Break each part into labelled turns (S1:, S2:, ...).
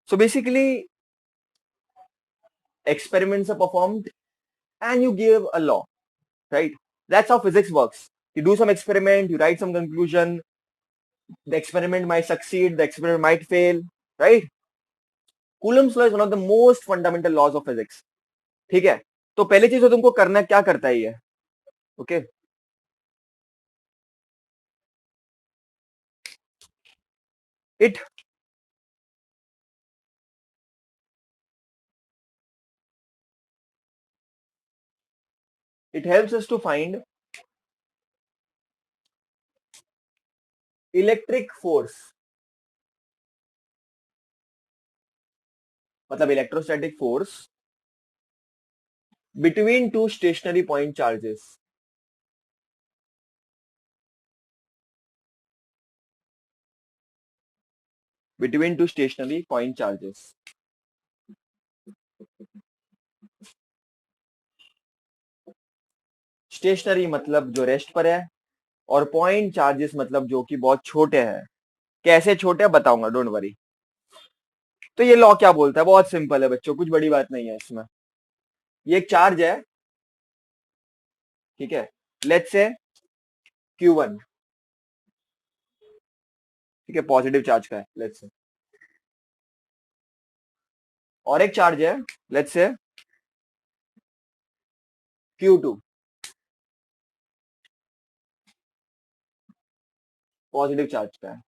S1: So basically, experiments are performed and you give a law, right? That's how physics works. You do some experiment, you write some conclusion, the experiment might succeed, the experiment might fail, right? Coulomb's law is one of the most fundamental laws of physics. ठीक है, तो पहली चीज तो तुमको करना क्या करता है ये, okay? It it helps us to find electric force, मतलब electrostatic force between two stationary point charges. Between two stationary point charges. Stationary मतलब जो रेस्ट पर है, और पॉइंट चार्जेस मतलब जो कि बहुत छोटे हैं. कैसे छोटे हैं बताऊंगा, डोंट वरी. तो ये लॉ क्या बोलता है, बहुत सिंपल है बच्चों, कुछ बड़ी बात नहीं है इसमें. ये एक चार्ज है, ठीक है, लेट्स से Q1, ठीक है, पॉजिटिव चार्ज का है लेट्स से. और एक चार्ज है, let's say Q2, positive charge का है.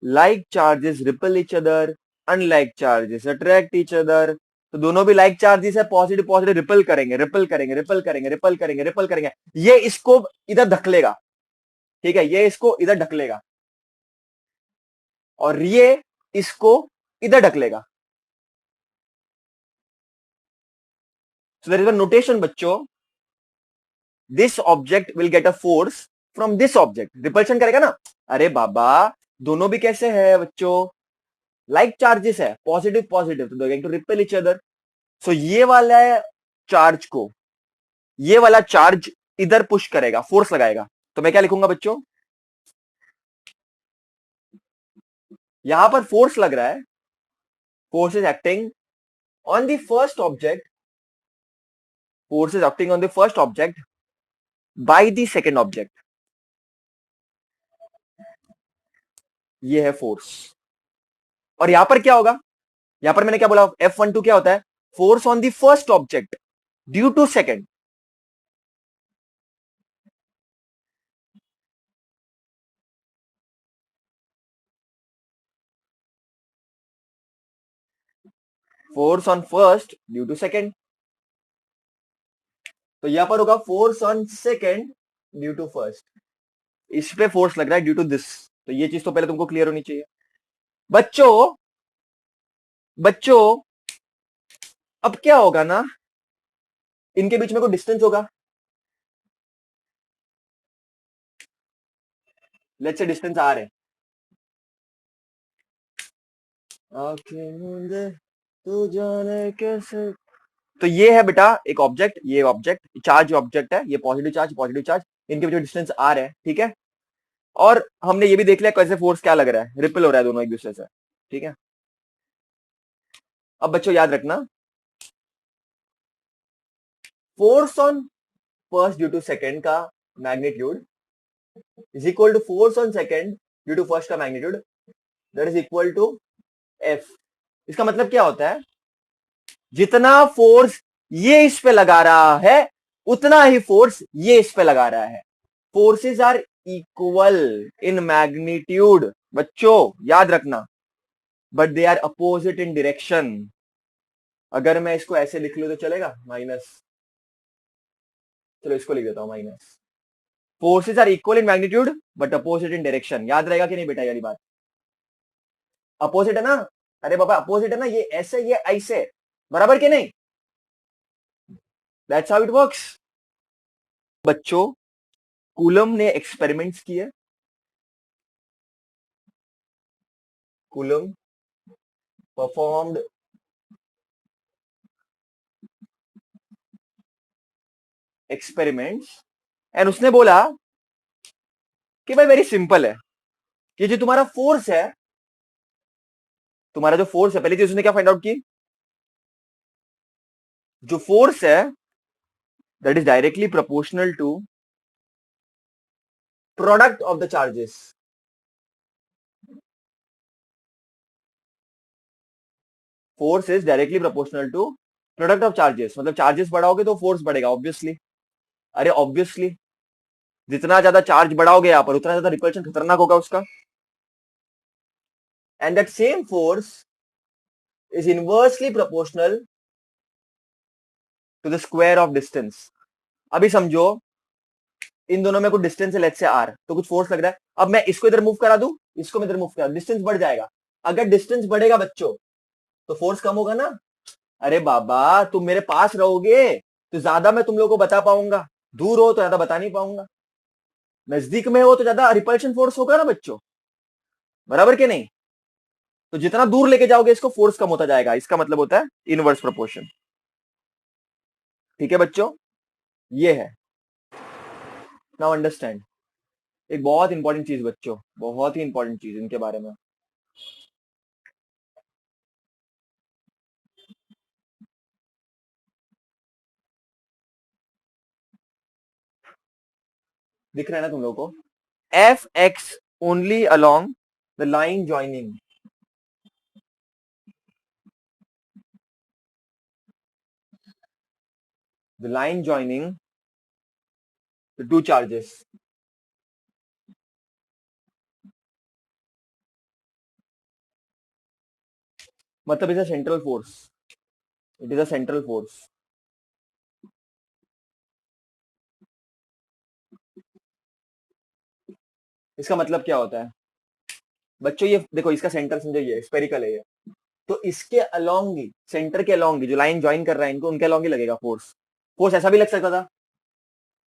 S1: Like charges ripple each other, unlike charges attract each other. तो दोनों भी लाइक चार्जेस है, पॉजिटिव पॉजिटिव रिपल करेंगे, रिपल करेंगे, रिपल करेंगे, रिपल करेंगे, रिपल करेंगे. ये इसको इधर धकेलेगा, ठीक है, ये इसको इधर ढकलेगा, और ये इसको इधर ढकलेगा. So there is a notation बच्चों, this object will get a force from this object. Repulsion करेगा ना. अरे बाबा, दोनों भी कैसे है बच्चों, लाइक चार्जेस है, पॉजिटिव पॉजिटिव, तो they to repel each other. So ये वाला चार्ज को ये वाला चार्ज इधर पुश करेगा, फोर्स लगाएगा. तो मैं क्या लिखूंगा बच्चों, यहां पर फोर्स लग रहा है, force is acting on the first object, force is acting on the first object by the second object. ये है फोर्स. और यहां पर क्या होगा, यहां पर मैंने क्या बोला, F12 क्या होता है, force on the first object due to second. Force on first due to second. तो यहां पर होगा force on second due to first. इस पे फोर्स लग रहा है ड्यू टू दिस. तो ये चीज तो पहले तुमको क्लियर होनी चाहिए बच्चों. बच्चों, अब क्या होगा ना, इनके बीच में कोई डिस्टेंस होगा, लेट्स से डिस्टेंस आर है. आंखें मूंदे तू जाने कैसे. तो ये है बेटा एक ऑब्जेक्ट, ये ऑब्जेक्ट चार्ज ऑब्जेक्ट है, ये पॉजिटिव चार्ज पॉजिटिव चार्ज, इनके बीच में डिस्टेंस आर है, ठीक है. और हमने ये भी देख लिया कैसे फोर्स क्या लग रहा है, रिपल हो रहा है दोनों एक दूसरे से, ठीक है. अब बच्चों याद रखना, force on first due to second का magnitude is equal to force on second due to first का magnitude, that is equal to F. इसका मतलब क्या होता है, जितना फोर्स ये इस पे लगा रहा है उतना ही फोर्स ये इस पे लगा रहा है. Forces are equal in magnitude बच्चों, याद रखना, but they are opposite in direction. अगर मैं इसको ऐसे लिख लू तो चलेगा, माइनस, चलो इसको लिख देता हूं minus. Forces are equal in magnitude but opposite in direction. याद रहेगा कि नहीं बेटा, ये वाली बात अपोजिट है ना. अरे बाबा अपोजिट है ना, ये ऐसे ये ऐसे, बराबर के नहीं. दैट्स हाउ इट वर्क्स बच्चों. कूलम ने एक्सपेरिमेंट्स किए, कूलम परफॉर्म्ड एक्सपेरिमेंट्स, एंड उसने बोला कि भाई वेरी सिंपल है, ये जो तुम्हारा फोर्स है, तुम्हारा जो फोर्स है, पहली चीज उसने क्या फाइंड आउट की, जो फोर्स है that is directly proportional to product of the charges. Force is directly proportional to product of charges, मतलब चार्जेस बढ़ाओगे तो फोर्स बढ़ेगा ऑब्वियसली। अरे ऑब्वियसली, जितना ज्यादा चार्ज बढ़ाओगे यहाँ पर उतना ज्यादा रिपल्शन खतरनाक होगा उसका। And that same force is inversely proportional to the square of distance. अभी समझो इन दोनों में कुछ डिस्टेंस है, लेट्स से आर, तो कुछ फोर्स लग रहा है। अब मैं इसको इधर मूव करा दूं, इसको मैं इधर मूव करा, डिस्टेंस बढ़ जाएगा। अगर डिस्टेंस बढ़ेगा बच्चों तो फोर्स कम होगा ना। अरे बाबा, तुम मेरे पास रहोगे तो ज्यादा मैं तुम लोगों को बता पाऊंगा, दूर हो तो ज्यादा बता नहीं पाऊंगा। नजदीक में हो तो ज्यादा रिपल्शन फोर्स होगा ना बच्चों, बराबर के नहीं। तो जितना दूर लेके जाओगे इसको फोर्स कम होता जाएगा, इसका मतलब होता है इनवर्स प्रोपोर्शन। ठीक है बच्चों, ये है। नाउ अंडरस्टैंड एक बहुत इंपॉर्टेंट चीज बच्चों, बहुत ही इंपॉर्टेंट चीज इनके बारे में। दिख रहा है ना तुम लोगों को, F X only along the line joining, the line joining the two charges. मतलब is a central force, it is a central force. इसका मतलब क्या होता है बच्चों, ये देखो इसका सेंटर समझो, ये स्पेरिकल है ये, तो इसके अलोंग ही, सेंटर के अलोंग ही जो लाइन ज्वाइन कर रहा है इनको, उनके अलोंग ही लगेगा फोर्स। फोर्स ऐसा भी लग सकता था,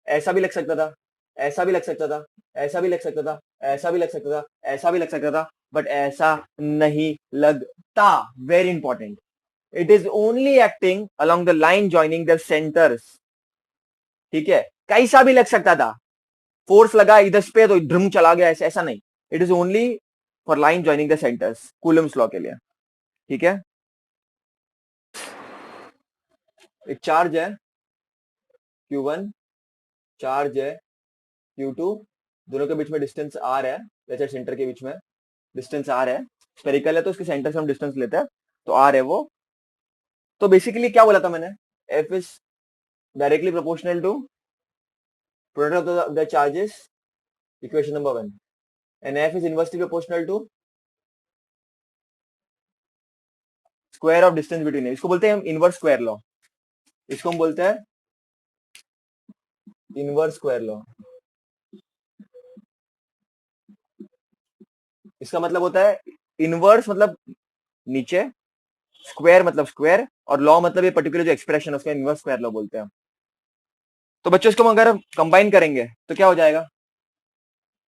S1: ऐसा भी लग सकता था, ऐसा भी लग सकता था, ऐसा भी लग सकता था, ऐसा भी लग सकता था, ऐसा भी लग सकता था, बट ऐसा नहीं लगता। Very important, it is only acting along the line joining the centres. ठीक है, कैसा भी लग सकता था, फोर्स लगा इधर पे तो ड्रम चला गया, ऐसा ऐसा नहीं। It is only for line joining the centres, Coulomb's law के लिए। ठीक है, एक चार्ज है Q1, चार्ज है Q2, दोनों के बीच में डिस्टेंस आर है, जैसे सेंटर के बीच में डिस्टेंस आर है, स्पेरिकल है तो उसके सेंटर से हम डिस्टेंस लेते हैं, तो आर है वो। तो बेसिकली क्या बोला था मैंने, F is directly proportional to product of the charges, equation number 1, and F is inversely proportional to square of distance between, इसको बोलते हैं हम इनवर्स स्क्वायर लॉ, इसको हम बोलते हैं इनवर्स स्क्वायर लॉ। इसका मतलब होता है इनवर्स मतलब नीचे, स्क्वायर मतलब स्क्वायर, और लॉ मतलब ये पर्टिकुलर जो एक्सप्रेशन है उसका इनवर्स स्क्वायर लॉ बोलते हैं। तो बच्चों इसको हम अगर कंबाइन करेंगे तो क्या हो जाएगा,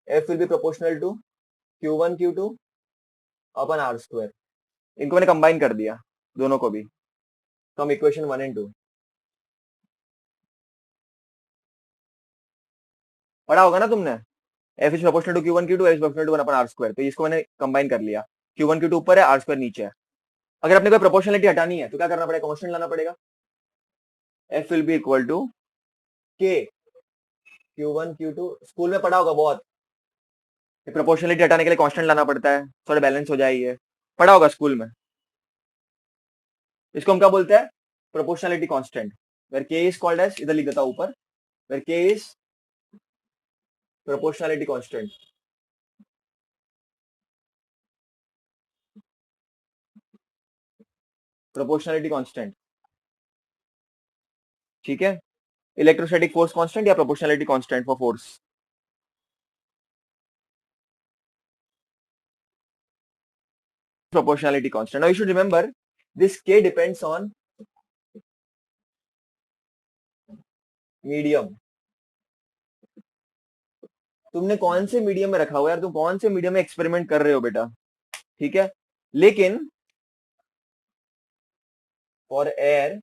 S1: F will be proportional to Q1 Q2 upon r square. इनको मैंने कंबाइन कर दिया दोनों को भी, फ्रॉम इक्वेशन 1 एंड 2। पढ़ा होगा ना तुमने, F is proportional to Q1 Q2, F is proportional to 1 upon r square, तो इसको मैंने कंबाइन कर लिया। Q1 Q2 ऊपर है, आर स्क्वायर नीचे है। अगर अपने को प्रोपोर्शनलिटी हटानी है तो क्या करना पड़ेगा, कांस्टेंट लाना पड़ेगा। F will be equal to k Q1 Q2, school में पढ़ा होगा बहुत, प्रोपोर्शनलिटी हटाने के लिए कांस्टेंट लाना पड़ता है, थोड़ा बैलेंस हो जाए, ये पढ़ा होगा स्कूल में। इसको हम क्या बोलते हैं, प्रोपोर्शनलिटी कांस्टेंट, वेयर के इज कॉल्ड एज, इधर लिख देता हूं ऊपर, वेयर के is proportionality constant. Proportionality constant, ठीक है, इलेक्ट्रोस्टैटिक फोर्स कांस्टेंट या proportionality constant for force. Proportionality constant. Now you should remember this K depends on medium. तुमने कौन से मीडियम में रखा हुआ है यार, तुम कौन से मीडियम में एक्सपेरिमेंट कर रहे हो बेटा, ठीक है। लेकिन फॉर एयर,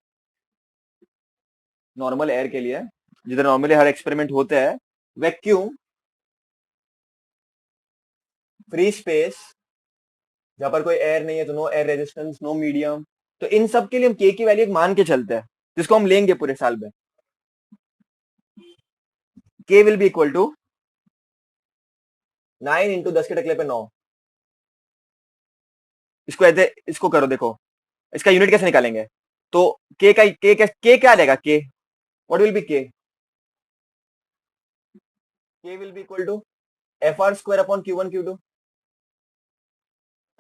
S1: नॉर्मल एयर के लिए, जिधर नॉर्मली हर एक्सपेरिमेंट होते हैं, वैक्यूम, फ्री स्पेस जहां पर कोई एयर नहीं है तो no air resistance, no medium. तो इन सब के लिए हम के की वैल्यू एक मान के चलते हैं, जिसको हम लेंगे पूरे साल में। K will be equal to 9 into 10 के टकले पे 9। इसको ऐसे इसको करो, देखो इसका यूनिट कैसे निकालेंगे। तो के क्या देगा, K what will be K will be equal to F R square upon Q one Q two.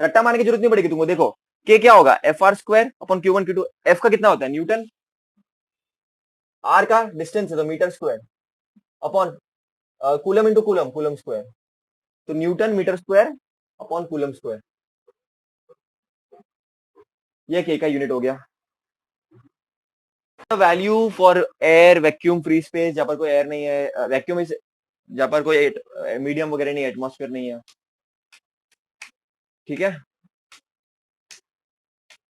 S1: रट्टा मारने की जरूरत नहीं पड़ेगी तुमको, देखो के क्या होगा, F R square upon Q one Q two. F का कितना होता है, न्यूटन। आर का डिस्टेंस है तो metre square upon coulomb into coulomb, coulomb square. तो newton metre square upon coulomb square. ये के का यूनिट हो गया। Value for air, vacuum, free space, जहां पर कोई एयर नहीं है, वैक्यूम इज जहां पर कोई मीडियम वगैरह नहीं है, एटमॉस्फेयर नहीं है। ठीक है,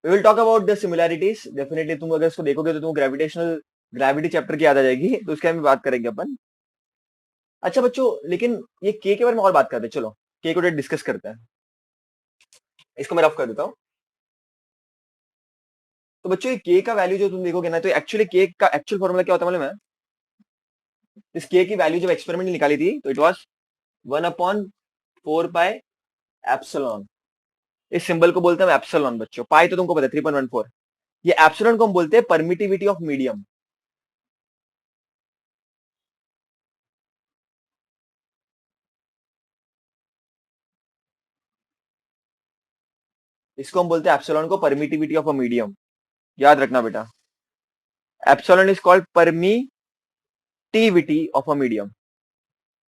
S1: we will talk about the similarities. Definitely तुम अगर इसको देखोगे तो तुम ग्रेविटेशनल ग्रेविटी चैप्टर की याद आ जाएगी, तो उसके बारे में बात करेंगे अपन। अच्छा बच्चों, लेकिन ये के बारे में और बात करते हैं, चलो के को डिस्कस करते हैं। इसको मैं रफ कर देता हूँ। तो बच्चों ये के का वैल्यू जो तुम देखोगे ना, तो एक्चुअली के का एक्चुअल फॉर्मूला क्या होता है मालूम है। इस के की वैल्यू जब एक्सपेरिमेंट निकाली थी तो इट वाज 1/4 पाई एप्सिलॉन। इस सिंबल को बोलते हैं एप्सिलॉन बच्चों। पाई तो तुमको पता है 3.14। ये एप्सिलॉन को हम बोलते हैं परमिटिविटी ऑफ मीडियम। इसको हम बोलते हैं एप्सिलॉन को परमिटिविटी ऑफ अ मीडियम। याद रखना बेटा, epsilon is called permittivity of a medium.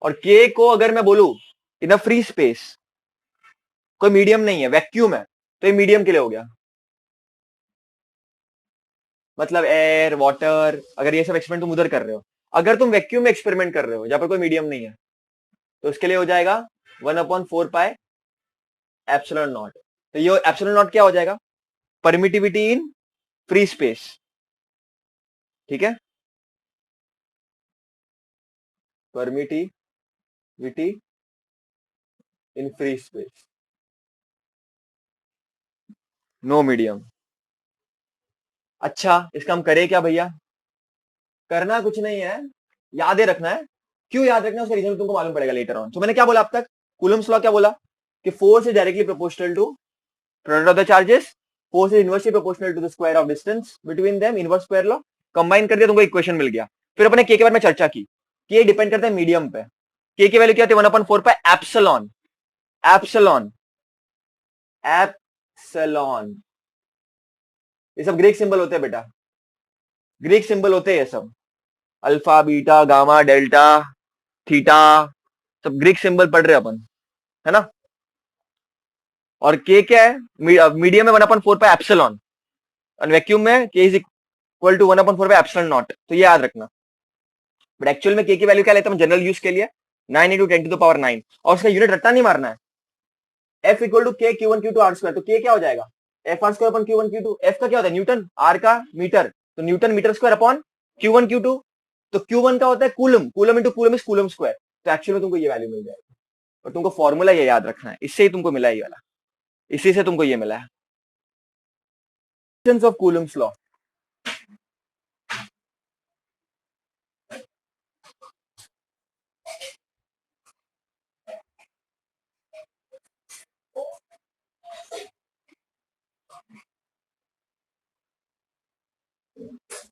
S1: और के को अगर मैं बोलूं इन अ फ्री स्पेस, कोई मीडियम नहीं है, वैक्यूम है, तो ये मीडियम के लिए हो गया। मतलब एयर, वाटर, अगर ये सब एक्सपेरिमेंट तुम उधर कर रहे हो, अगर तुम वैक्यूम में एक्सपेरिमेंट कर रहे हो जहां पर कोई मीडियम नहीं है, तो उसके लिए हो जाएगा 1/4 पाई एप्सिलॉन नॉट। तो ये एप्सिलॉन नॉट क्या हो जाएगा, परमिटिविटी इन फ्री स्पेस। ठीक है, permittivity in free space, no medium. अच्छा इसका हम करें क्या भैया, करना कुछ नहीं है, याद ही रखना है। क्यों याद रखना है उसका रीजन तुमको मालूम पड़ेगा लेटर ऑन। तो मैंने क्या बोला अब तक, कूलम्स लॉ क्या बोला कि force is directly proportional to product of the charges, force is inversely proportional to the square of distance between them, inverse square law. Combine कर दिया, तुमको इक्वेशन मिल गया। फिर अपने के बारे में चर्चा की कि ये डिपेंड करता है मीडियम पे। के की वैल्यू क्या होती है, 1/4 पाई एप्सिलॉन। एप्सिलॉन, एप्सिलॉन, ये सब ग्रीक सिंबल होते हैं बेटा, ग्रीक सिंबल होते हैं ये सब। Alpha, beta, gamma, delta, theta, सब ग्रीक सिंबल पढ़ रहे हैं अपन, है ना। और के क्या है, मीडियम में 1/4 पाई एप्सिलॉन, और वैक्यूम में K is equal to 1/4 pi epsilon naught. तो ये याद रखना। बट एक्चुअल में के की वैल्यू क्या लेता हूं जनरल यूज के लिए, 9 × 10⁻⁹। और उसका यूनिट रट्टा नहीं मारना है। F equal to K Q one Q two R square. तो के क्या हो जाएगा, F R square upon Q one Q two. F का क्या होता है न्यूटन, आर का मीटर, तो newton metre square upon Q one Q two. तो क्यू वन का होता है coulomb, coulomb into coulomb is coulomb square. तो एक्चुअली में तुमको ये वैल्यू मिल जाएगी। और तुमको फॉर्मूला ये याद रखना है, इससे ही तुमको मिला है ये वाला, इसी से तुमको ये मिला है, ऑफ कूलम्स लॉ।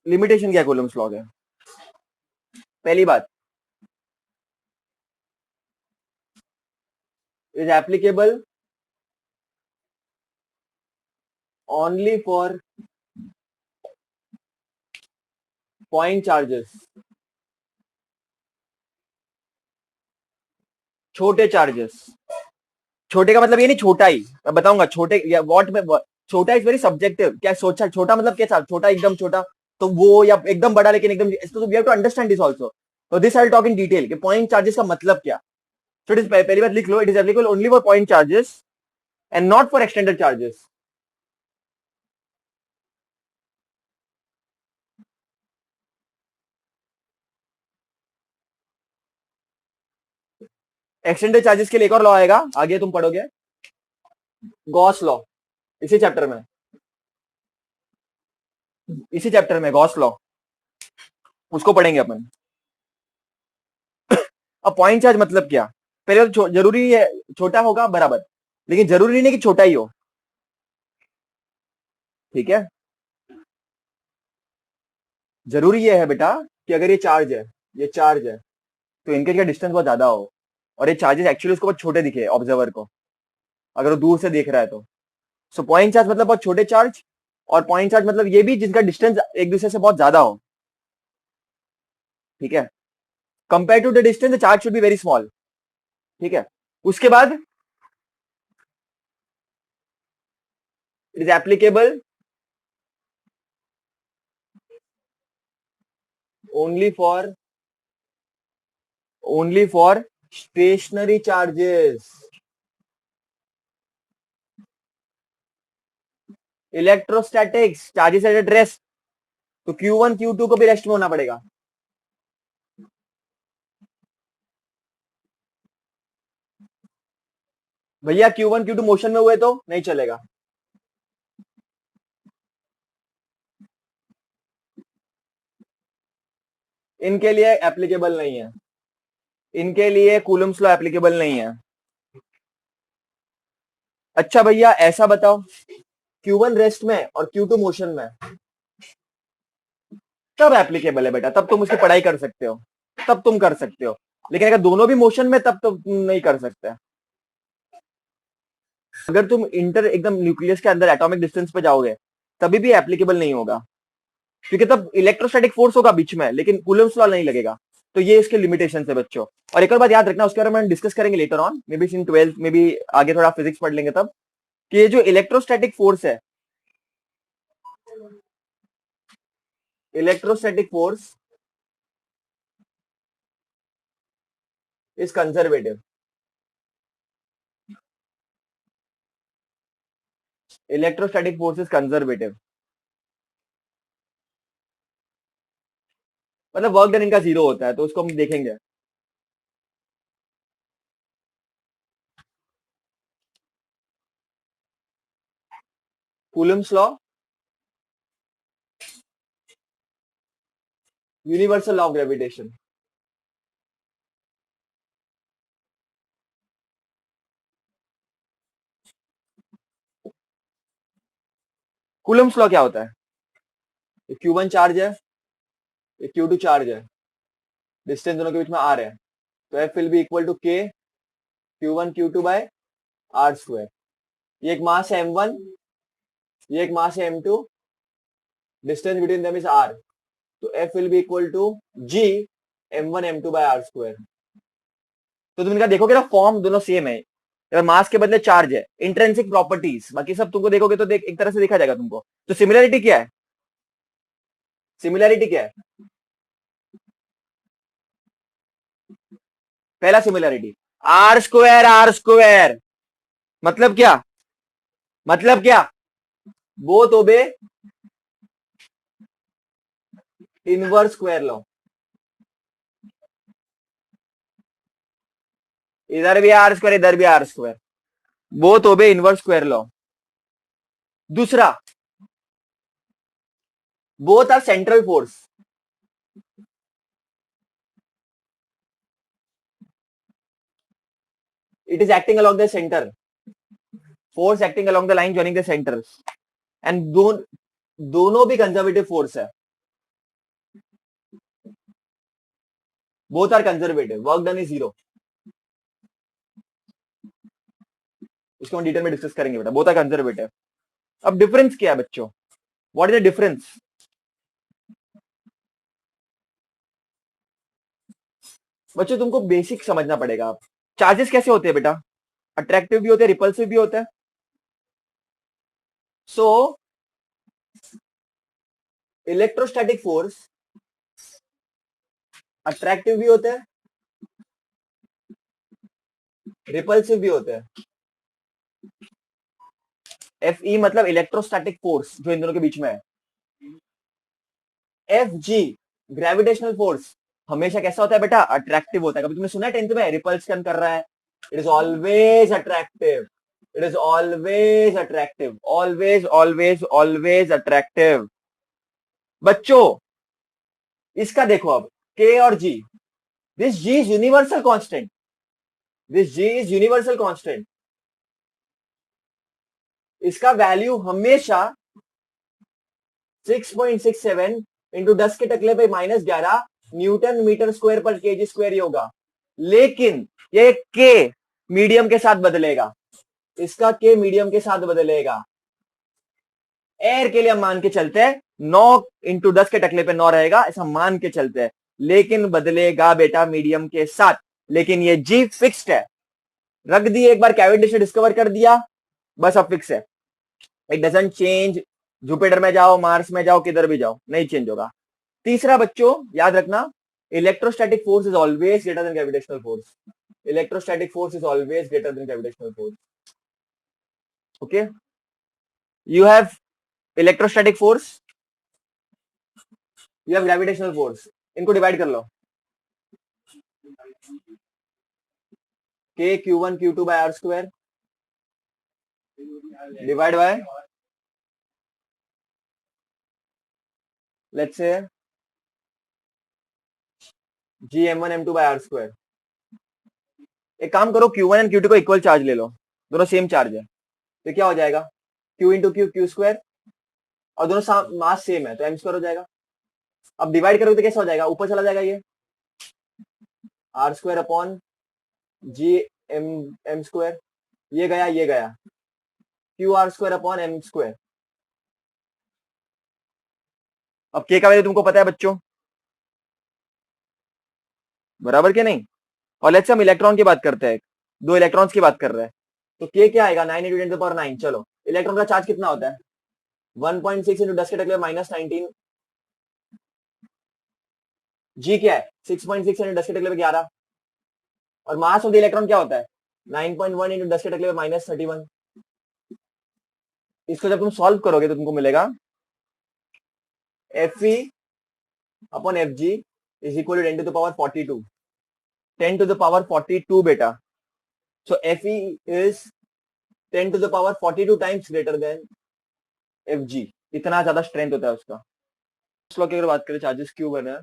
S1: लिमिटेशन क्या कूलम्स लॉ है, पहली बात is applicable only for point charges, छोटे चार्जेस। छोटे का मतलब ये नहीं छोटा ही, मैं बताऊंगा छोटे या वॉट में। छोटा इज वेरी सब्जेक्टिव। क्या सोचा छोटा मतलब क्या, छोटा एकदम छोटा तो वो, या एकदम बड़ा लेकिन एकदम, तो we have to understand this also. तो this I will talk in detail कि पॉइंट चार्जेस का मतलब क्या। तो इट इज, पहली बात लिख लो, it is applicable only for point charges and not for extended charges. Extended charges के लिए एक और लॉ आएगा, आगे तुम पढ़ोगे। गॉस लॉ, इसी चैप्टर में, गॉस लॉ, उसको पढ़ेंगे अपन। अब पॉइंट चार्ज मतलब क्या? पहले तो जरूरी है छोटा होगा बराबर, लेकिन जरूरी नहीं कि छोटा ही हो, ठीक है। जरूरी ये है बेटा कि अगर ये चार्ज है, ये चार्ज है, तो इनके क्या डिस्टेंस बहुत ज्यादा हो, और ये चार्जेस एक्चुअली उसको बहुत छोटे दिखे ऑब्जर्वर को, अगर वो दूर से देख रहा है तो। सो पॉइंट चार्ज मतलब बहुत छोटे चार्ज, और पॉइंट चार्ज मतलब ये भी जिनका डिस्टेंस एक दूसरे से बहुत ज्यादा हो, ठीक है। Compare to the distance the charge should be very small, ठीक है। उसके बाद it is applicable only for stationary charges. Electrostatics charges at rest, तो Q1 Q2 को भी रेस्ट में होना पड़ेगा। भैया Q1 Q2 मोशन में हुए तो नहीं चलेगा। इनके लिए एप्लीकेबल नहीं है, इनके लिए कूलम्स लॉ एप्लीकेबल नहीं है। अच्छा भैया ऐसा बताओ, Q1 रेस्ट में और Q2 मोशन में, तब एप्लीकेबल है बेटा, तब तुम उसकी पढ़ाई कर सकते हो, तब तुम कर सकते हो। लेकिन अगर दोनों भी मोशन में, तब तो तुम नहीं कर सकते। अगर तुम इंटर एकदम न्यूक्लियस के अंदर एटॉमिक डिस्टेंस पे जाओगे, तभी भी एप्लीकेबल नहीं होगा, क्योंकि तब इलेक्ट्रोस्टैटिक फोर्स होगा बीच में, लेकिन कूलम्स लॉ नहीं लगेगा। तो ये इसके लिमिटेशन है बच्चों। और एक और बात याद रखना, उसके बारे में डिस्कस करेंगे later on, may be in 12th में भी, आगे थोड़ा फिजिक्स पढ़ लेंगे तब, कि ये जो इलेक्ट्रोस्टैटिक फोर्स है, electrostatic force is conservative. Electrostatic force is conservative, मतलब वर्क डन इनका जीरो होता है, तो उसको हम देखेंगे। Coulomb's law, universal law of gravitation. Coulomb's law क्या होता है? Q1 चार्ज है, ये Q2 चार्ज है, डिस्टेंस दोनों के बीच में आर है, तो F will be equal to K Q1 Q2 by R square. ये एक मास है M1, ये एक मास है M2, distance between them is R, तो F will be equal to G M1 M2 by R square. तो तुम इनका देखोगे ना, फॉर्म दोनों सेम है, अगर मास के बदले चार्ज है, इंट्रिंसिक प्रॉपर्टीज बाकी सब तुमको देखोगे तो एक तरह से देखा जाएगा तुमको। तो सिमिलरिटी क्या है? सिमिलरिटी क्या है? पहला सिमिलरिटी, आर स्क्वायर, मतलब क्या? मतलब क्या? Both obey inverse square law, इधर भी आर स्क्वायर, इधर भी R square, both obey inverse square law. दूसरा, both are central force, it is acting along the centre, force acting along the line joining the centre, and दोनों भी conservative force है, both are conservative, work done is zero. इसको हम detail में discuss करेंगे बेटा, both are conservative. अब difference क्या है बच्चों? What is the difference? बच्चों तुमको बेसिक समझना पड़ेगा। आप चार्जेस कैसे होते हैं बेटा? अट्रैक्टिव भी होते हैं, रिपल्सिव भी होते हैं। सो इलेक्ट्रोस्टैटिक फोर्स अट्रैक्टिव भी होते हैं, रिपल्सिव भी होते हैं। एफ ई मतलब इलेक्ट्रोस्टैटिक फोर्स जो इन दोनों के बीच में है। एफ जी ग्रेविटेशनल फोर्स हमेशा कैसा होता है बेटा? अट्रैक्टिव होता है। कभी तुमने सुना है टेंथ में रिपल्शन कर रहा है? It is always attractive. It is always attractive, always always always attractive. बच्चों इसका देखो अब, के और G, this G is universal constant, this G is universal constant. इसका वैल्यू हमेशा 6.67 इंटू 10 के टकले पे -11 newton metre square per K G square ही होगा। लेकिन ये के मीडियम के साथ बदलेगा, इसका के मीडियम के साथ बदलेगा। एयर के लिए हम मान के चलते हैं 9 इंटू 10 के टकले पे 9 रहेगा, ऐसा मान के चलते हैं, लेकिन बदलेगा बेटा मीडियम के साथ। लेकिन ये जी फिक्स्ड है, रख दिए एक बार, कैवेंडिश ने डिस्कवर कर दिया, बस अब फिक्स है, इट डजंट चेंज। जुपिटर में जाओ, मार्स में जाओ, किधर भी जाओ, नहीं चेंज होगा। तीसरा बच्चों याद रखना, electrostatic force is always greater than gravitational force, electrostatic force is always greater than gravitational force. Okay, you have electrostatic force, you have gravitational force, इनको डिवाइड कर लो, K Q1 Q2 by R square divide by, let's say G M1 M2 by R square. एक काम करो, Q1 and Q2 को equal charge ले लो, दोनों same charge है, तो क्या हो जाएगा, Q into Q Q square, और दोनों मास सेम है तो M स्क्वायर हो जाएगा। अब डिवाइड करोगे तो कैसे हो जाएगा, ऊपर चला जाएगा ये R square upon G M M square, ये गया Q R square upon M square. अब के का वैल्यू तुमको पता है बच्चों, बराबर के नहीं। और लेट्स से हम इलेक्ट्रॉन की बात करते हैं, दो इलेक्ट्रॉन्स की बात कर रहे हैं, तो के क्या आएगा 9 इंटू 10⁻9। चलो, इलेक्ट्रॉन का चार्ज कितना होता है, 1.6 इंटू 10 के टकले -19। जी क्या है 6.6 इंटू 10 के टकले 11, और मास ऑफ द इलेक्ट्रॉन क्या होता है 9.1 इंटू 10 के टकले -31। इसको जब तुम सॉल्व करोगे तो तुमको मिलेगा Fe upon Fg is equal to 10 to the power 42, 10 to the power 42 बेटा। So Fe is 10 to the power 42 times greater than Fg, इतना ज्यादा स्ट्रेंथ होता है उसका। स्लो की अगर बात करें, चार्जेस Q1 है,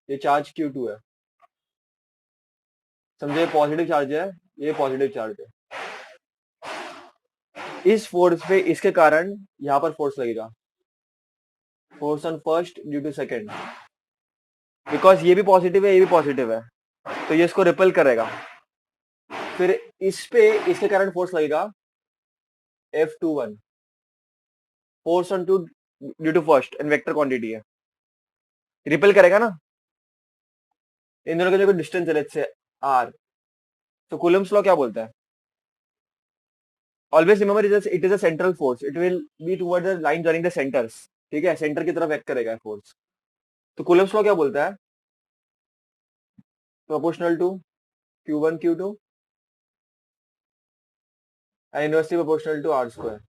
S1: ये चार्ज Q2 है, समझे, पॉजिटिव चार्ज है, ये पॉजिटिव चार्ज है। इस फोर्स पे, इसके कारण यहां पर फोर्स लगेगा, force on first due to second, because ये भी पॉजिटिव है, ये भी पॉजिटिव है, तो ये इसको रिपेल करेगा। फिर इस पे इसके कारण फोर्स लगेगा F21, force on two due to first and vector quantity है, रिपेल करेगा ना। इन दोनों के जो डिस्टेंस है लेट्स से r, तो कूलम्स लॉ क्या बोलता है, always remember it is a central force, it will be toward the line joining the centres, ठीक है, सेंटर की तरफ एक्ट करेगा फोर्स। तो कूलम्स लॉ क्या बोलता है, proportional to Q1 Q2 and inversely proportional to r square.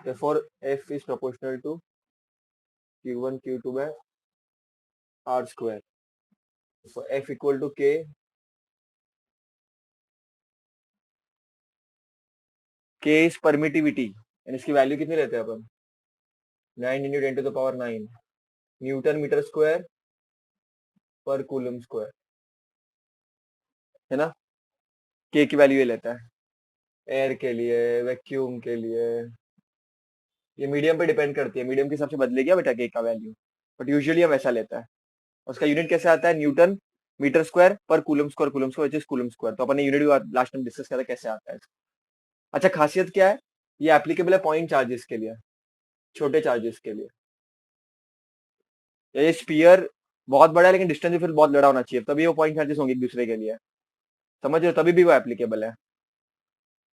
S1: Therefore, F is proportional to Q1 Q2 by r square. So F equal to K. K is permittivity, and इसकी value कितनी लेते हैं अपन, 9 into 10 to the power 9 newton metre square पर coulomb square, है ना। K की value ये लेता है एयर के लिए, वैक्यूम के लिए, ये मीडियम पे डिपेंड करती है, मीडियम के हिसाब से बदलेगी बेटा K का वैल्यू, बट यूजुअली हम ऐसा लेता है। उसका यूनिट कैसे आता है, न्यूटन मीटर स्क्वायर पर coulomb square, coulomb square is coulomb square, तो अपन ने यूनिट भी लास्ट टाइम डिस्कस किया था कैसे आता है। अच्छा, खासियत क्या है, ये एप्लीकेबल है पॉइंट चार्जेस के लिए, छोटे चार्जेस के लिए। ये स्पीयर बहुत बड़ा है लेकिन डिस्टेंस भी फिर बहुत बड़ा होना चाहिए, तभी वो पॉइंट चार्जेस होंगे एक दूसरे के लिए, समझ रहे हो, तभी भी वो एप्लीकेबल है।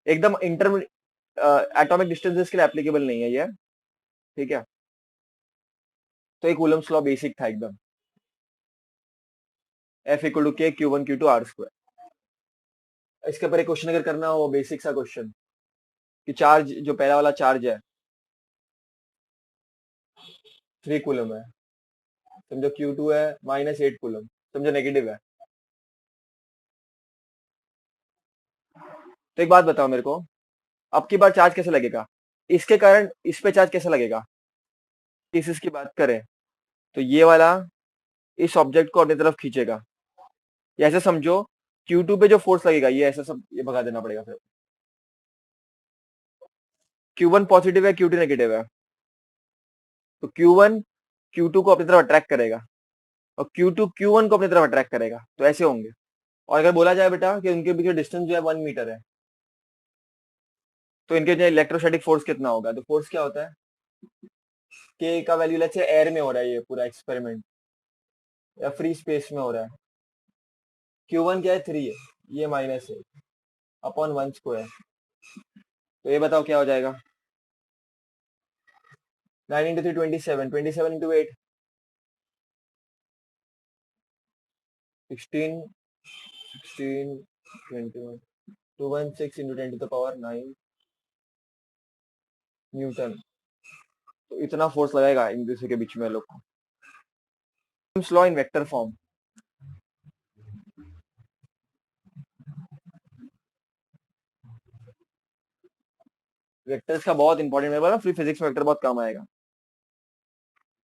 S1: एकदम इंटर एटॉमिक डिस्टेंसेस के लिए एप्लीकेबल नहीं है ये, ठीक है। तो एक कूलम्स लॉ बेसिक था एकदम, F equal to k Q1 Q2 R square. इसके ऊपर एक क्वेश्चन अगर करना हो, बेसिक सा क्वेश्चन, कि चार्ज जो पहला वाला चार्ज है 3 कूलम है, समझो Q2 है -8 कूलम, समझो नेगेटिव है, तो एक बात बताओ मेरे को, अब की बार चार्ज कैसे लगेगा, इसके कारण इस पे चार्ज कैसे लगेगा, इसकी बात करें तो ये वाला इस ऑब्जेक्ट को अपनी तरफ खींचेगा, या ऐसे समझो Q2 पे जो फोर्स लगेगा ये ऐसा सब ये भगा देना पड़ेगा, फिर Q1 पॉजिटिव है Q2 नेगेटिव है, तो Q1 Q2 को अपनी तरफ अट्रैक्ट करेगा और Q2 Q1 को अपनी तरफ अट्रैक्ट करेगा, तो ऐसे होंगे। और अगर बोला जाए बेटा कि उनके बीच डिस्टेंस जो है 1 मीटर है, तो इनके जो इलेक्ट्रोस्टैटिक फोर्स कितना होगा, तो फोर्स क्या होता है, के का वैल्यू लेट्स से एयर में हो रहा है ये पूरा एक्सपेरिमेंट, या फ्री स्पेस में हो रहा है, Q1 क्या है 3 है, ये माइनस है अपॉन 1 स्क्वायर, तो ये बताओ क्या हो जाएगा, 9 into 3 27, 27 into 8 16, 16 21, 216 into 10 to the power 9 newton, तो इतना फोर्स लगेगा इन दूसरे के बीच में लोग को। Law in vector form, vectors का बहुत इंपॉर्टेंट, मेरे पास फ्री फिजिक्स में वेक्टर बहुत काम आएगा।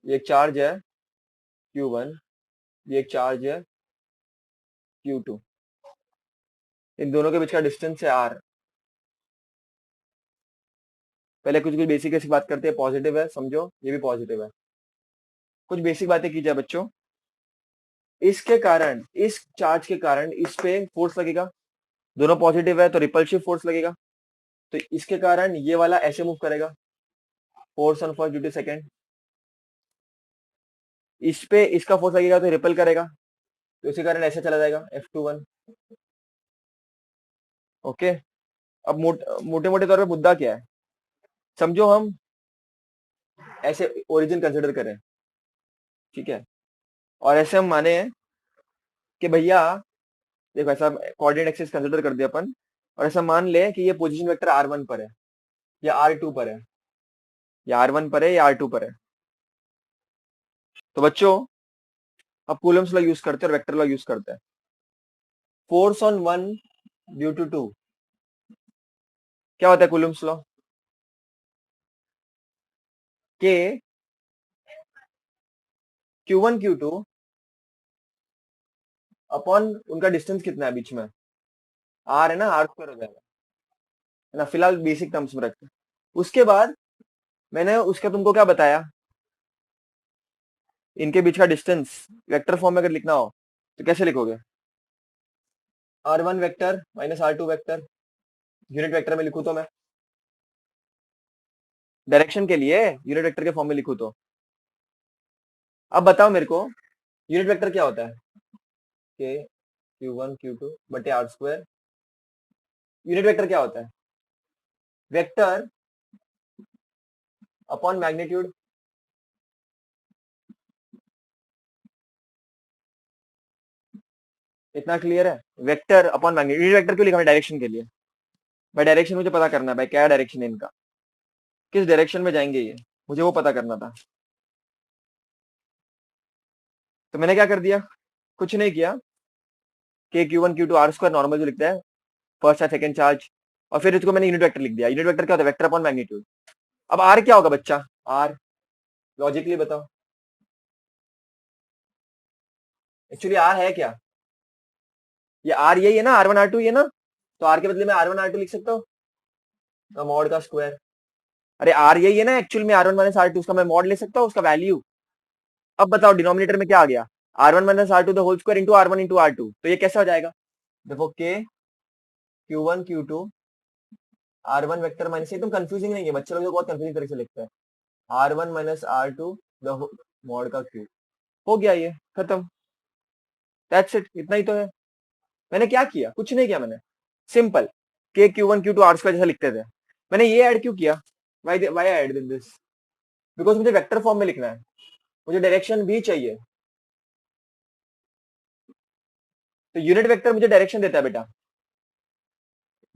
S1: ये एक चार्ज है Q1, ये एक चार्ज है Q2, इन दोनों के बीच का डिस्टेंस है R। पहले कुछ कुछ बेसिक ऐसी बात करते हैं, पॉजिटिव है समझो, ये भी पॉजिटिव है, कुछ बेसिक बातें की जाए बच्चों, इसके कारण इस चार्ज के कारण इस पे फोर्स लगेगा, दोनों पॉजिटिव है तो रिपल्सिव फोर्स लगेगा, तो इसके कारण ये वाला ऐसे मूव करेगा, force on first due to second, इस पे इसका फोर्स लगेगा तो रिपल करेगा, तो इसी कारण ऐसे चला जाएगा F21। ओके, अब मोटे मोटे तौर पे मुद्दा क्या है, समझो हम ऐसे ओरिजिन कंसिडर करें, ठीक है, और ऐसे हम माने कि भैया देखो ऐसा कोऑर्डिनेट एक्सिस कंसिडर कर दिया अपन, और ऐसा मान ले कि ये पोजीशन वेक्टर R1 पर है या R2 पर है, या R1 पर है या R2 पर है, तो बच्चों अब कूलम्स लॉ यूज करते हैं और वेक्टर लॉ यूज करते हैं। फोर्स ऑन 1 ड्यू टू 2 क्या होता है कूलम्स लॉ, के Q1 Q2 अपॉन उनका डिस्टेंस कितना है बीच में, R है ना, R स्क्वायर हो जाएगा, है ना, फिलहाल बेसिक टर्म्स में रखते हैं। उसके बाद मैंने उसका तुमको क्या बताया, इनके बीच का डिस्टेंस वेक्टर फॉर्म में अगर लिखना हो तो कैसे लिखोगे, R1 vector minus R2 vector, unit vector में लिखूं तो मैं डायरेक्शन के लिए यूनिट वेक्टर के फॉर्म में लिखूं तो, अब बताओ मेरे को यूनिट वेक्टर क्या होता है, के Q1 Q2 बटे R स्क्वायर, यूनिट वेक्टर क्या होता है, वेक्टर अपॉन मैग्नीट्यूड, इतना क्लियर है, vector upon magnitude, unit vector क्यों लिखा है डायरेक्शन के लिए, भाई डायरेक्शन मुझे पता करना है, भाई क्या डायरेक्शन है इनका, किस डायरेक्शन में जाएंगे ये, मुझे वो पता करना था, तो मैंने क्या कर दिया, कुछ नहीं किया, के Q1 Q2 R square normal जो लिखता है फर्स्ट या सेकंड चार्ज, और फिर इसको मैंने यूनिट वेक्टर लिख दिया, यूनिट वेक्टर क्या होता है, वेक्टर अपॉन मैग्नीट्यूड। अब R क्या होगा बच्चा, R लॉजिकली बताओ, एक्चुअली R है क्या, ये R यही है ना, R1 R2 ये ना, तो R के बदले में R1 R2 लिख सकता हूँ, तो मॉड का स्क्वायर, अरे R यही है ना एक्चुअल में, R1 माइनस R2 उसका मैं मॉड ले सकता हूँ उसका वैल्यू। अब बताओ डिनोमिनेटर में क्या आ गया, R1 minus R2 the whole square into R1 into R2, तो ये कैसे हो जाएगा, देखो के Q1 Q2 R1 vector minus, एकदम कंफ्यूजिंग नहीं है, बच्चे लोग बहुत कंफ्यूजिंग तरीके से लिखते हैं, R1 minus R2 the mod का क्यूब, हो गया ये खत्म, दैट्स इट, इतना ही तो है। मैंने क्या किया, कुछ नहीं किया मैंने, सिंपल के Q1 Q2 R स्क्वायर जैसा लिखते थे, मैंने ये ऐड क्यों किया, why I add this, because मुझे वेक्टर फॉर्म में लिखना है, मुझे डायरेक्शन भी चाहिए, तो यूनिट वेक्टर मुझे डायरेक्शन देता है बेटा,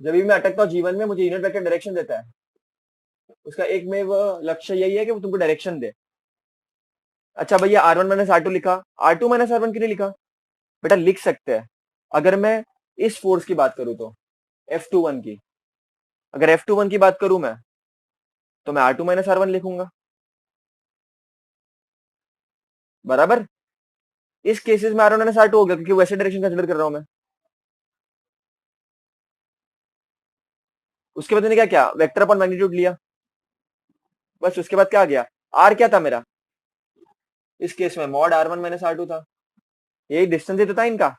S1: जब भी मैं अटकता हूँ जीवन में मुझे यूनिट वेक्टर डायरेक्शन देता है, उसका एक में वो लक्ष्य यही है कि वो तुमको डायरेक्शन दे। अच्छा भैया R1 माइनस R2 लिखा, R2 माइनस R1 क्यों नहीं लिखा, बेटा लिख सकते हैं, अगर मैं इस फोर्स की बात करूं तो F21 की, अगर F21 की बात करूं मैं, तो मैं R2 माइनस R1 लिखूंगा, बराबर। इस केसेस में R1 माइनस R2 हो गया, क्योंकि वैसे डायरेक्शन कंसिडर कर रहा हूं मैं। उसके बाद मैंने क्या किया, वेक्टर अपॉन मैग्नीट्यूड लिया, बस। उसके बाद क्या आ गया, R क्या था मेरा, इस केस में मॉड R1 माइनस R2 था, यही डिस्टेंस ही तो था इनका।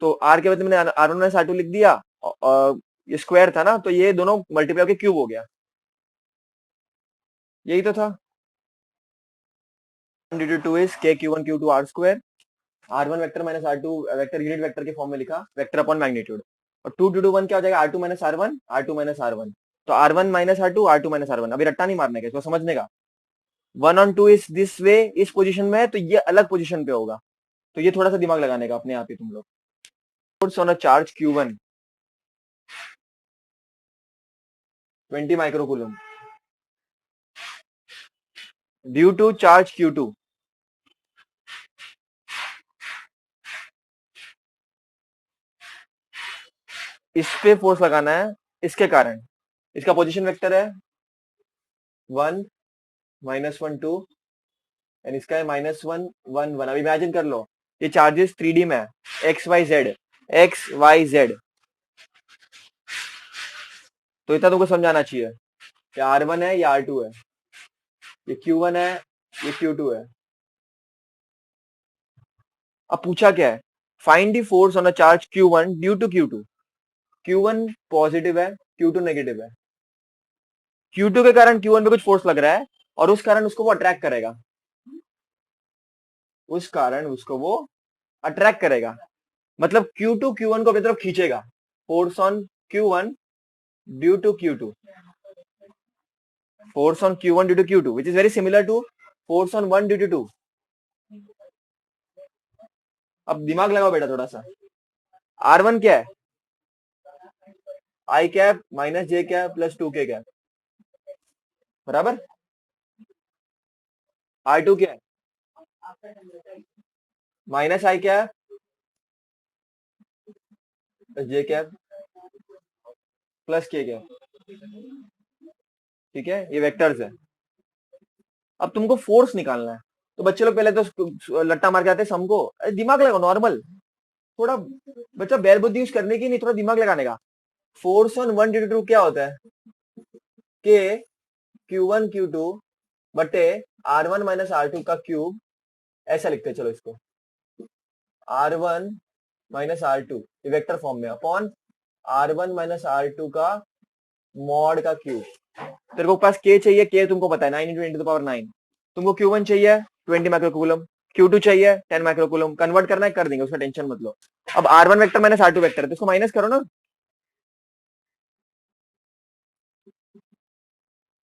S1: तो R के बदले मैंने R1 माइनस R2 लिख दिया, और ये स्क्वायर था ना, तो ये दोनों मल्टीप्लाई होकर क्यूब हो गया, यही तो था। ड्यू टू इज के Q1 Q2 R square, R1 vector minus R2 vector unit vector के फॉर्म में लिखा, वेक्टर अपॉन मैग्नीट्यूड। और 2 ड्यू टू 1 क्या हो जाएगा, R2 minus R1, R2 minus R1। तो R1 minus R2, R2 minus R1, अभी रट्टा नहीं मारने का, इसको समझने का। 1 ऑन 2 इज दिस वे, इस पोजीशन में है, तो ये अलग पोजीशन पे होगा, तो ये थोड़ा सा दिमाग लगाने का अपने आप ही तुम लोग। Force on a charge Q1 20 microcoulomb due to charge Q2। इस पे फोर्स लगाना है, इसके कारण। इसका पोजीशन वेक्टर है 1 -1 2, एंड इसका है -1 1 1। अब इमेजिन कर लो, ये चार्जेस 3D में है, X Y Z, X Y Z. तो इतना तुमको समझाना चाहिए, ये R1 है, ये R2 है, ये Q1 है, ये Q2 है। अब पूछा क्या है, find the force on a charge Q1 due to Q2। Q1 positive है, Q2 नेगेटिव है। Q2 के कारण Q1 पे कुछ फोर्स लग रहा है, और उस कारण उसको वो अट्रैक्ट करेगा, उस कारण उसको वो अट्रैक्ट करेगा, मतलब Q2 Q1 को अपनी तरफ खींचेगा। Force on Q1 due to Q2, force on Q1 due to Q2 which is very similar to force on 1 due to 2। अब दिमाग लगाओ बेटा थोड़ा सा। R1 क्या है, आई cap minus J cap plus 2k cap, बराबर। R2 क्या है, minus I cap plus J cap plus k cap, ठीक है, ये वेक्टर्स है। अब तुमको फोर्स निकालना है, तो बच्चे लोग पहले तो लट्टा मार के आते हैं सम को, अरे दिमाग लगाओ नॉर्मल, थोड़ा बच्चा बैल बुद्धि यूज करने की नहीं, थोड़ा दिमाग लगाने का। फोर्स ऑन 1 ड्यू टू 2 क्या होता है, के Q1 Q2 बटे R1 माइनस R2 का क्यूब, ऐसा लिखते हैं, चलो इसको R1 माइनस R2 ये वेक्टर फॉर्म में, अपॉन R1 माइनस R2 का मॉड का क्यूब। तेरे को पास के चाहिए, के तुमको पता है 9 इंटू 10 टू द पावर 9। तुमको Q1 चाहिए 20 माइक्रोकूलम, Q2 चाहिए 10 माइक्रोकूलम, कन्वर्ट करना है कर देंगे, उसका टेंशन मत लो। अब R1 vector minus R2 vector है, तो इसको माइनस करो ना,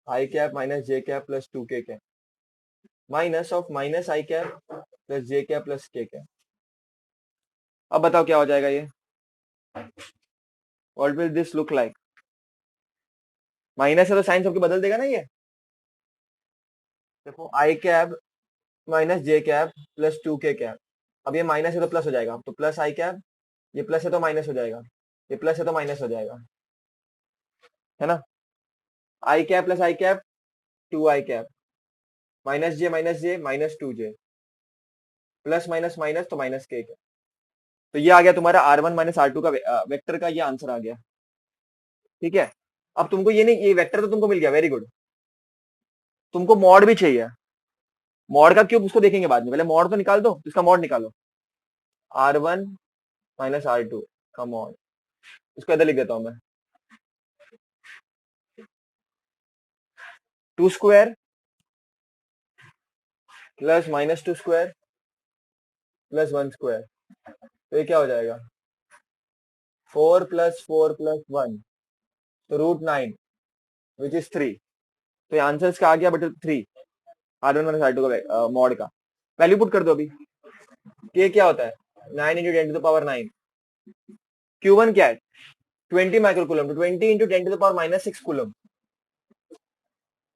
S1: I cap minus J cap plus 2k cap, minus of minus I cap plus J cap plus k cap. अब बताओ क्या हो जाएगा ये, what will this look like. Minus है तो साइन सबके बदल देगा ना ये, देखो I cap minus J cap plus 2k cap. अब ये माइनस है तो प्लस हो जाएगा, तो प्लस आई कैप, ये प्लस है तो माइनस हो जाएगा, ये प्लस है तो माइनस हो जाएगा, है ना। I cap plus I cap 2 I cap, minus J minus 2j, plus minus minus तो माइनस k कैप। तो ये आ गया तुम्हारा R1 माइनस R2 का वेक्टर का ये आंसर आ गया, ठीक है। अब तुमको ये नहीं, ये वेक्टर तो तुमको मिल गया, वेरी गुड। तुमको मॉड भी चाहिए, मॉड का क्यूब उसको देखेंगे बाद में, पहले मॉड तो निकाल दो, इसका मॉड निकालो। R1 माइनस R2 का मॉड, इसको इधर लिख देता हूं मैं, 2 square plus minus 2 square plus 1 square, तो ये क्या हो जाएगा 4 प्लस 4 प्लस 1, तो √9 विच इज 3। तो ये आंसर इसका आ गया बट 3, R1 माइनस R2 का मॉड का वैल्यू पुट कर दो अभी। के क्या होता है 9 into 10 to the power 9, Q1 क्या है 20 माइक्रोकूलम, तो 20 into 10 to the power minus 6 coulomb,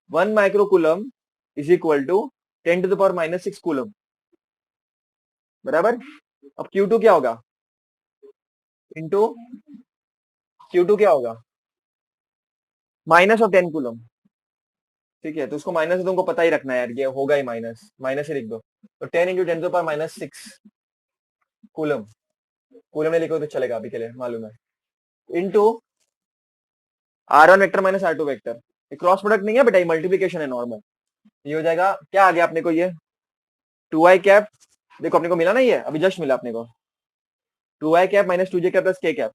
S1: 1 microcoulomb is equal to 10 to the power minus 6 coulomb, बराबर। अब Q2 क्या होगा, इंटू Q2 क्या होगा? -10 कूलम। ठीक है, तो उसको माइनस तुमको पता ही रखना है यार, ये होगा ही माइनस, माइनस ही लिख दो। तो 10 × 10⁻⁶ कूलम नहीं लिखो तो चलेगा अभी के लिए, मालूम है। Into R1 vector -R2 vector. Cross product नहीं है बेटा, ये मल्टीप्लीकेशन है नॉर्मल। ये हो जाएगा, क्या आ गया अपने को ये 2i कैप। देखो अपने को मिला ना, ये अभी जस्ट मिला अपने को। 2i cap -2j cap plus k cap.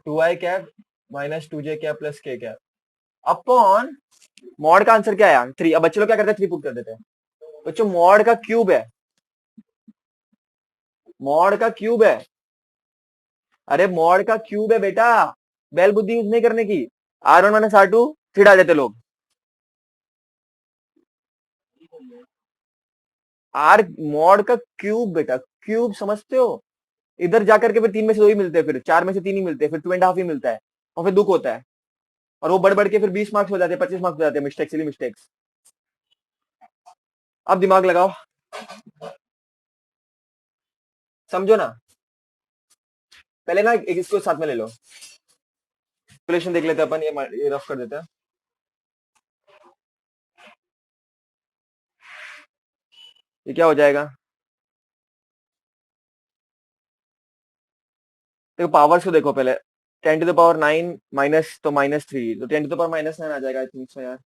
S1: 2i cap -2j cap plus k cap upon mod का आंसर क्या आया 3। अब बच्चे लोग क्या करते हैं, 3 पुट कर देते हैं। बच्चों मॉड का क्यूब है, मॉड का क्यूब है। अरे मॉड का क्यूब है बेटा, बैल बुद्धि यूज नहीं करने की। R1 - R2 3 डाल देते लोग। आर मॉड का क्यूब बेटा, क्यूब समझते हो? इधर जाकर के फिर 3 में से 2 ही मिलते हैं, फिर 4 में से 3 ही मिलते हैं, फिर 2.5 ही मिलता है, और फिर दुख होता है। और वो बढ़ बढ़ के फिर 20 मार्क्स हो जाते हैं, 25 मार्क्स हो जाते हैं, मिस्टेक्स, सिली मिस्टेक्स। अब दिमाग लगाओ, समझो ना। पहले ना एक इसको साथ में ले लो, कैलकुलेशन देख लेते हैं अपन, ये रफ कर देते हैं। ये क्या हो जाएगा? देखो पावर्स को देखो पहले। 10⁻9 माइनस तो -3, तो 10⁻−9 आ जाएगा आई थिंक सो यार।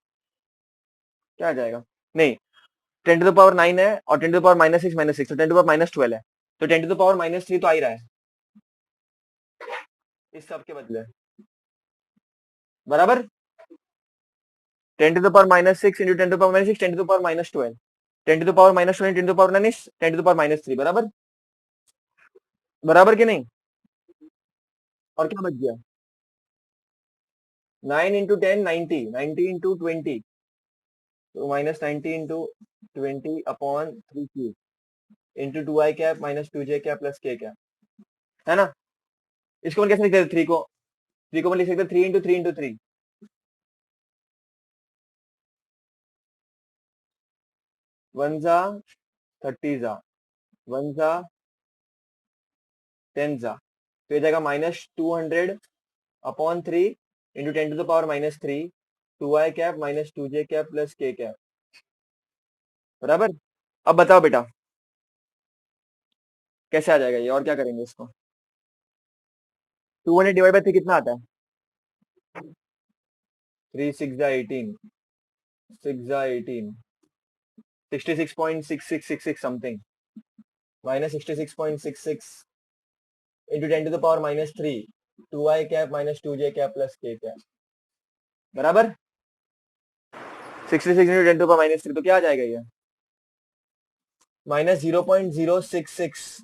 S1: क्या आ जाएगा? नहीं, 10⁻9 है और 10⁻−6 तो 10⁻−12 है। तो 10⁻−3 तो आ ही रहा है इस सब के बदले, बराबर। 10⁻6 इंटू 10⁻6 10⁻−12, 10⁻−12 10⁻9 10⁻−3, बराबर। बराबर कि नहीं? और क्या बच गया? 9 × 10 90, 90 × 20, तो -90 × 20 upon 3 into 2i cap -2j cap plus k cap, है ना। इसको अपन कैसे लिख सकते? 3 को अपन लिख सकते 3 × 3 × 3, 1 जा 30 जा 1 जा 10 जा, तो ये जाएगा -200 upon 3 into 10⁻−3 2i cap -2j cap plus k cap, बराबर। अब बताओ बेटा कैसे आ जाएगा ये, और क्या करेंगे इसको? 200 डिवाइड बाय 3 कितना आता है? 3 × 6 = 18, 6 × 18 66.6666 something, -66.66 into 10⁻−3 2i cap -2j cap plus k cap, बराबर। 66 इंटू 10⁻3 तो क्या आ जाएगा ये? -0.066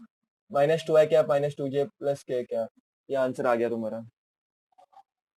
S1: -2i cap -2j plus k cap. ये आंसर आ गया तुम्हारा।